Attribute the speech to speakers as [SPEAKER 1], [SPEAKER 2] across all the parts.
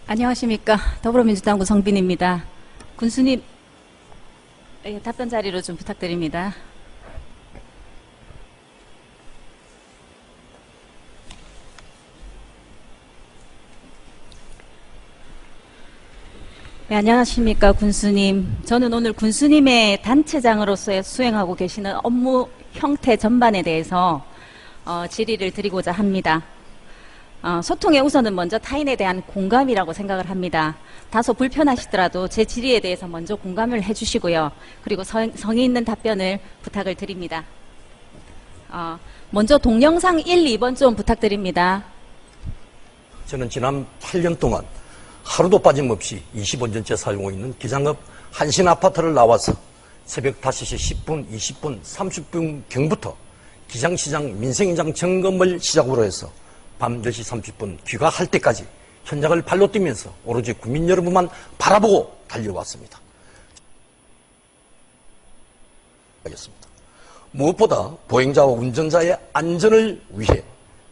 [SPEAKER 1] 안녕하십니까. 더불어민주당 구성빈입니다. 군수님, 답변 자리로 좀 부탁드립니다. 네, 안녕하십니까. 군수님. 저는 오늘 군수님의 단체장으로서 수행하고 계시는 업무 형태 전반에 대해서 질의를 드리고자 합니다. 소통의 우선은 먼저 타인에 대한 공감이라고 생각을 합니다. 다소 불편하시더라도 제 질의에 대해서 먼저 공감을 해주시고요. 그리고 성의 있는 답변을 부탁을 드립니다. 먼저 동영상 1, 2번 좀 부탁드립니다.
[SPEAKER 2] 저는 지난 8년 동안 하루도 빠짐없이 25년째 사용하고 있는 기장업 한신아파트를 나와서 새벽 5시 10분, 20분, 30분 경부터 기장시장 민생현장 점검을 시작으로 해서 밤 10시 30분 귀가할 때까지 현장을 발로 뛰면서 오로지 국민 여러분만 바라보고 달려왔습니다. 무엇보다 보행자와 운전자의 안전을 위해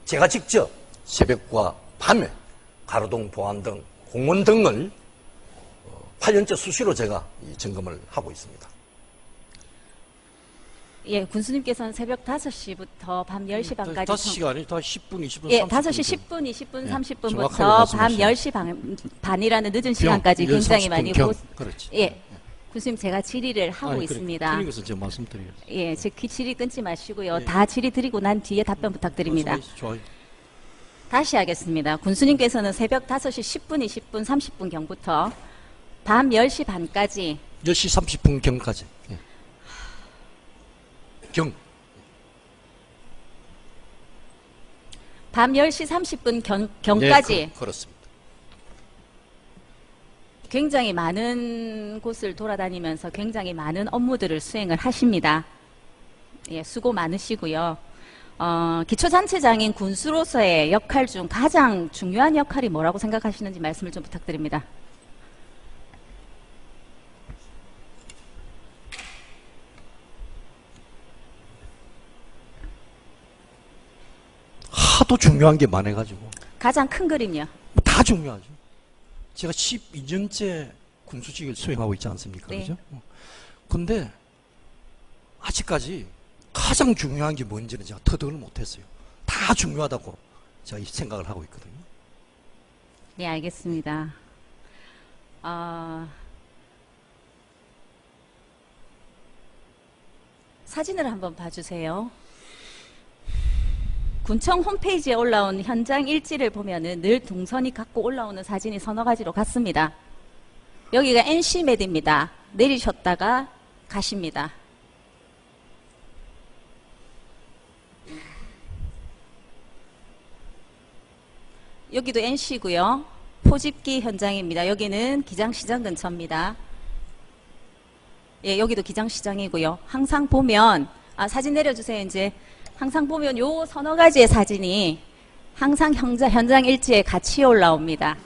[SPEAKER 2] 제가 직접 새벽과 밤에 가로등, 보안등, 공원 등을 8년째 수시로 제가 점검을 하고 있습니다.
[SPEAKER 1] 예, 군수님께서는 새벽 5시부터 밤 10시 반까지
[SPEAKER 3] 5시가 아니고 다 10분, 20분,
[SPEAKER 1] 예,
[SPEAKER 3] 30분
[SPEAKER 1] 5시 10분, 20분,
[SPEAKER 3] 예,
[SPEAKER 1] 30분부터
[SPEAKER 3] 정확하게
[SPEAKER 1] 밤
[SPEAKER 3] 말씀하시네요.
[SPEAKER 1] 10시 반이라는 늦은 시간까지 굉장히 많이
[SPEAKER 3] 그렇지.
[SPEAKER 1] 예, 군수님 제가 질의를 하고 있습니다.
[SPEAKER 3] 틀린 것은 제가 말씀드려요.
[SPEAKER 1] 예, 제 질의 끊지 마시고요.
[SPEAKER 3] 예.
[SPEAKER 1] 다 질의 드리고 난 뒤에 답변 부탁드립니다.
[SPEAKER 3] 좋아요.
[SPEAKER 1] 다시 하겠습니다. 군수님께서는 새벽 5시 10분, 20분, 30분 경부터 밤 10시 반까지
[SPEAKER 3] 10시 30분 경까지. 예.
[SPEAKER 1] 밤 10시 30분 경까지
[SPEAKER 3] 예, 그렇습니다.
[SPEAKER 1] 굉장히 많은 곳을 돌아다니면서 굉장히 많은 업무들을 수행을 하십니다. 예, 수고 많으시고요. 기초단체장인 군수로서의 역할 중 가장 중요한 역할이 뭐라고 생각하시는지 말씀을 좀 부탁드립니다.
[SPEAKER 3] 하도 중요한 게 많아가지고
[SPEAKER 1] 가장 큰 그림요.
[SPEAKER 3] 다 중요하죠. 제가 12년째 군수직을 수행하고 있지 않습니까?
[SPEAKER 1] 네.
[SPEAKER 3] 그죠? 근데 아직까지 가장 중요한 게 뭔지는 제가 터득을 못했어요. 다 중요하다고 제가 생각을 하고 있거든요.
[SPEAKER 1] 네, 알겠습니다. 사진을 한번 봐주세요. 군청 홈페이지에 올라온 현장 일지를 보면은 늘 동선이 갖고 올라오는 사진이 서너 가지로 같습니다. 여기가 NCmed입니다. 내리셨다가 가십니다. 여기도 NC고요. 포집기 현장입니다. 여기는 기장시장 근처입니다. 예, 여기도 기장시장이고요. 항상 보면 사진 내려주세요. 이제 항상 보면 요 서너 가지의 사진이 항상 현장 일지에 같이 올라옵니다.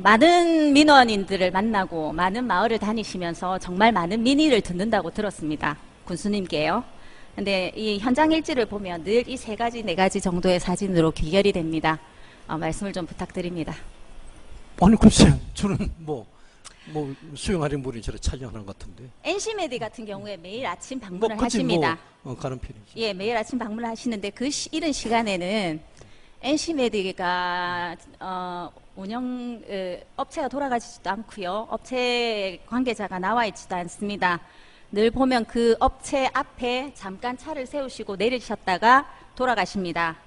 [SPEAKER 1] 많은 민원인들을 만나고 많은 마을을 다니시면서 정말 많은 민의를 듣는다고 들었습니다. 군수님께요. 근데 이 현장 일지를 보면 늘 이 세 가지, 네 가지 정도의 사진으로 귀결이 됩니다. 말씀을 좀 부탁드립니다.
[SPEAKER 3] 아니 글쎄 저는 뭐 수용하려는 분이 저를 촬영하는 것 같은데.
[SPEAKER 1] NCmed 같은 경우에 매일 아침 방문을
[SPEAKER 3] 그치,
[SPEAKER 1] 하십니다.
[SPEAKER 3] 가는 편이죠.
[SPEAKER 1] 예, 매일 아침 방문을 하시는데 이른 시간에는 NCmed가 운영 업체가 돌아가지도 않고요. 업체 관계자가 나와 있지도 않습니다. 늘 보면 그 업체 앞에 잠깐 차를 세우시고 내리셨다가 돌아가십니다.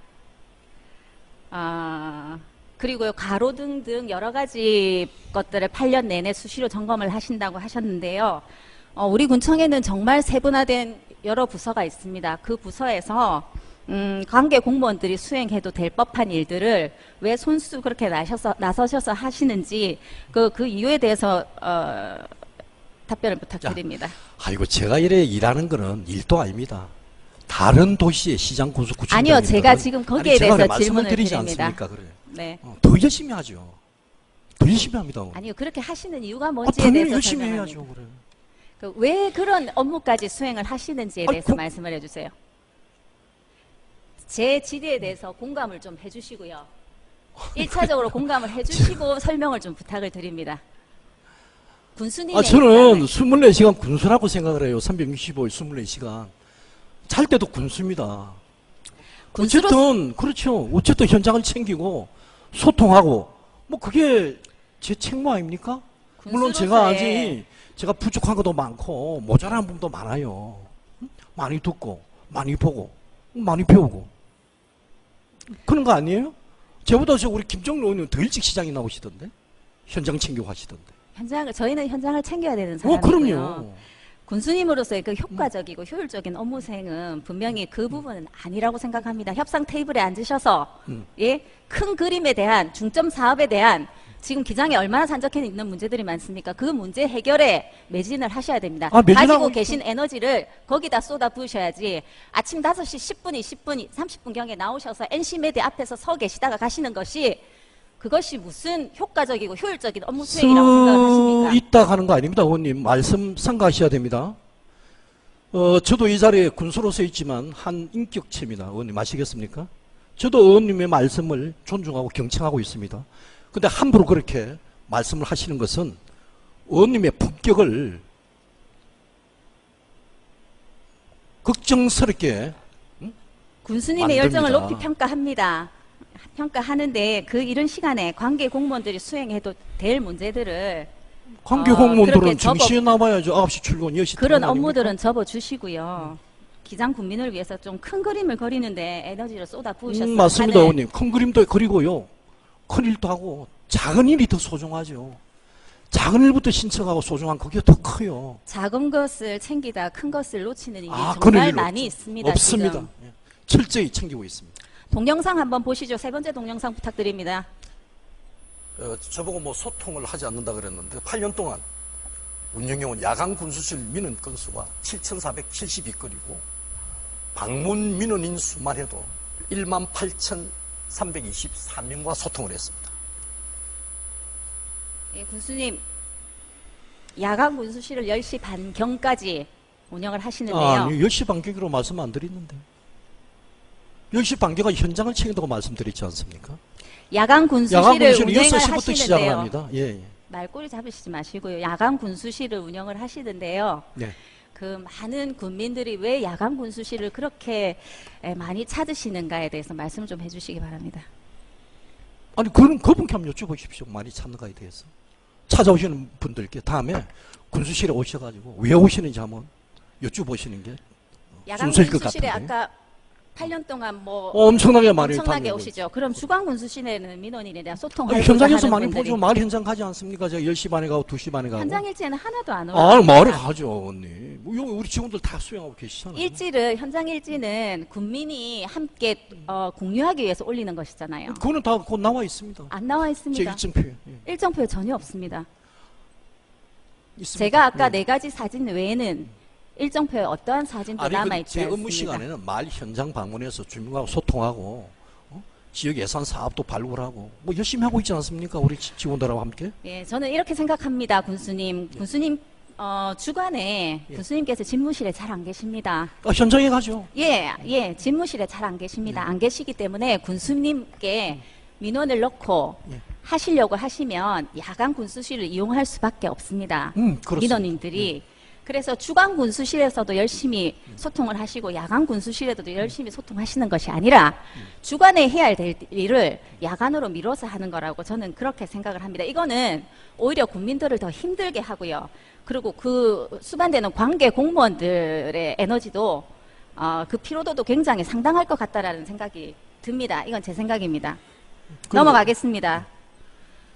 [SPEAKER 1] 그리고 가로등 등 여러 가지 것들을 8년 내내 수시로 점검을 하신다고 하셨는데요. 우리 군청에는 정말 세분화된 여러 부서가 있습니다. 그 부서에서 관계 공무원들이 수행해도 될 법한 일들을 왜 손수 그렇게 나서셔서 하시는지 그 이유에 대해서 답변을 부탁드립니다.
[SPEAKER 3] 아이고 제가 이래 일하는 거는 일도 아닙니다. 다른 도시의 시장 군수 구청장
[SPEAKER 1] 아니요, 제가 지금 거기에 대해서 질문을
[SPEAKER 3] 드리지
[SPEAKER 1] 드립니다.
[SPEAKER 3] 않습니까? 그래.
[SPEAKER 1] 네.
[SPEAKER 3] 더 열심히 하죠. 더 열심히 합니다.
[SPEAKER 1] 아니요, 그렇게 하시는 이유가 뭔지에
[SPEAKER 3] 당연히
[SPEAKER 1] 대해서
[SPEAKER 3] 열심히
[SPEAKER 1] 설명합니다.
[SPEAKER 3] 해야죠. 그래.
[SPEAKER 1] 왜 그런 업무까지 수행을 하시는지에 대해서 말씀을 해주세요. 제 질의에 대해서 공감을 좀 해주시고요. 1차적으로 공감을 해주시고 설명을 좀 부탁을 드립니다. 군수님의
[SPEAKER 3] 저는
[SPEAKER 1] 입장을.
[SPEAKER 3] 24시간 군수라고 생각을 해요. 365일 24시간. 잘 때도 군수입니다. 어쨌든, 그렇죠. 어쨌든 현장을 챙기고, 소통하고, 뭐, 그게 제 책무 아닙니까? 물론 제가 아직, 제가 부족한 것도 많고, 모자란 부분도 많아요. 많이 듣고, 많이 보고, 많이 배우고. 그런 거 아니에요? 저보다 우리 김정일 의원님 더 일찍 시장에 나오시던데? 현장 챙기고 하시던데.
[SPEAKER 1] 저희는 현장을 챙겨야 되는 사람이고요.
[SPEAKER 3] 그럼요.
[SPEAKER 1] 군수님으로서의 그 효과적이고 효율적인 업무 수행은 분명히 그 부분은 아니라고 생각합니다. 협상 테이블에 앉으셔서 예, 큰 그림에 대한 중점 사업에 대한 지금 기장에 얼마나 산적해 있는 문제들이 많습니까? 그 문제 해결에 매진을 하셔야 됩니다. 가지고 계신 에너지를 거기다 쏟아 부으셔야지 아침 5시 10분, 20분, 30분경에 나오셔서 NC메디 앞에서 서 계시다가 가시는 것이 그것이 무슨 효과적이고 효율적인 업무 수행이라고 생각을 하십니까?
[SPEAKER 3] 있다 하는 거 아닙니다, 의원님. 말씀 삼가하셔야 됩니다. 저도 이 자리에 군수로서 있지만 한 인격체입니다. 의원님 아시겠습니까? 저도 의원님의 말씀을 존중하고 경청하고 있습니다. 근데 함부로 그렇게 말씀을 하시는 것은 의원님의 품격을 걱정스럽게
[SPEAKER 1] 군수님의 열정을 높이 평가하는데 그 이런 시간에 관계 공무원들이 수행해도 될 문제들을
[SPEAKER 3] 관계 공무원들은 정시에 나와야죠. 9시 출근, 10시
[SPEAKER 1] 그런 업무들은 접어주시고요. 기장 국민을 위해서 좀 큰 그림을 그리는데 에너지를 쏟아 부으셨어요.
[SPEAKER 3] 맞습니다, 의원님. 큰 그림도 그리고요. 큰 일도 하고 작은 일이 더 소중하죠. 작은 일부터 신청하고 소중한 그게 더 커요.
[SPEAKER 1] 작은 것을 챙기다 큰 것을 놓치는 일이
[SPEAKER 3] 그런
[SPEAKER 1] 정말
[SPEAKER 3] 일
[SPEAKER 1] 많이 있습니다.
[SPEAKER 3] 없습니다.
[SPEAKER 1] 지금.
[SPEAKER 3] 예. 철저히 챙기고 있습니다.
[SPEAKER 1] 동영상 한번 보시죠. 세 번째 동영상 부탁드립니다.
[SPEAKER 2] 저보고 뭐 소통을 하지 않는다 그랬는데 8년 동안 운영해온 야간 군수실 민원 건수가 7,472건이고 방문 민원인 수만 해도 18,323명과 소통을 했습니다.
[SPEAKER 1] 예, 군수님, 야간 군수실을 10시 반경까지 운영을 하시는데요.
[SPEAKER 3] 아니, 10시 반경으로 말씀 안 드렸는데. 10시 반경은 현장을 챙긴다고 말씀드렸지 않습니까?
[SPEAKER 1] 야간 군수실을 운영을
[SPEAKER 3] 6시부터 시작을
[SPEAKER 1] 하시는데요.
[SPEAKER 3] 합니다. 예, 예.
[SPEAKER 1] 말꼬리 잡으시지 마시고요. 야간 군수실을 운영을 하시는데요.
[SPEAKER 3] 네.
[SPEAKER 1] 그 많은 군민들이 왜 야간 군수실을 그렇게 많이 찾으시는가에 대해서 말씀 좀 해주시기 바랍니다.
[SPEAKER 3] 아니, 그분께 한번 여쭤보십시오. 많이 찾는가에 대해서. 찾아오시는 분들께 다음에 군수실에 오셔가지고 왜 오시는지 한번 여쭤보시는 게
[SPEAKER 1] 야간
[SPEAKER 3] 순서일 것
[SPEAKER 1] 군수실에
[SPEAKER 3] 같은데.
[SPEAKER 1] 아까 8년 동안 뭐
[SPEAKER 3] 엄청나게 많이
[SPEAKER 1] 엄청나게
[SPEAKER 3] 다니고
[SPEAKER 1] 오시죠. 그럼 주간 군수실에는 민원인이나 소통할
[SPEAKER 3] 현장에서 많이 보죠. 마을 현장 가지 않습니까? 제가 10시 반에 가고 2시 반에 가고.
[SPEAKER 1] 현장 일지에는 하나도 안 오고.
[SPEAKER 3] 마을에 가죠, 언니. 뭐 여기 우리 직원들 다 수행하고 계시잖아요.
[SPEAKER 1] 현장 일지는 군민이 함께 공유하기 위해서 올리는 것이잖아요.
[SPEAKER 3] 그거는 다 곧 나와 있습니다.
[SPEAKER 1] 안 나와
[SPEAKER 3] 제
[SPEAKER 1] 있습니다.
[SPEAKER 3] 일정표에. 예.
[SPEAKER 1] 일정표에 전혀 없습니다.
[SPEAKER 3] 있습니다.
[SPEAKER 1] 제가 아까
[SPEAKER 3] 예.
[SPEAKER 1] 네 가지 사진 외에는 일정표에 어떠한 사진도 남아있지
[SPEAKER 3] 제
[SPEAKER 1] 않습니다.
[SPEAKER 3] 업무 시간에는 마을 현장 방문해서 주민하고 소통하고 지역 예산 사업도 발굴하고 뭐 열심히 하고 있지 않습니까? 우리 직원들하고 함께.
[SPEAKER 1] 예, 저는 이렇게 생각합니다, 군수님. 군수님 주간에 군수님께서 집무실에 잘 안 계십니다.
[SPEAKER 3] 현장에 가죠.
[SPEAKER 1] 예, 집무실에 잘 안 계십니다. 안 계시기 때문에 군수님께 민원을 넣고 하시려고 하시면 야간 군수실을 이용할 수밖에 없습니다.
[SPEAKER 3] 그렇습니다.
[SPEAKER 1] 민원인들이. 그래서 주간 군수실에서도 열심히 소통을 하시고 야간 군수실에도 열심히 소통하시는 것이 아니라 주간에 해야 될 일을 야간으로 미뤄서 하는 거라고 저는 그렇게 생각을 합니다. 이거는 오히려 국민들을 더 힘들게 하고요. 그리고 그 수반되는 관계 공무원들의 에너지도 그 피로도도 굉장히 상당할 것 같다라는 생각이 듭니다. 이건 제 생각입니다. 넘어가겠습니다.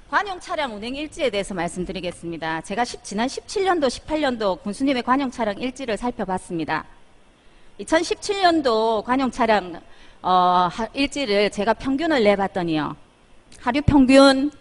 [SPEAKER 1] 관용 차량 운행 일지에 대해서 말씀드리겠습니다. 제가 지난 17년도, 18년도 군수님의 관용 차량 일지를 살펴봤습니다. 2017년도 관용 차량 일지를 제가 평균을 내봤더니요. 하루 평균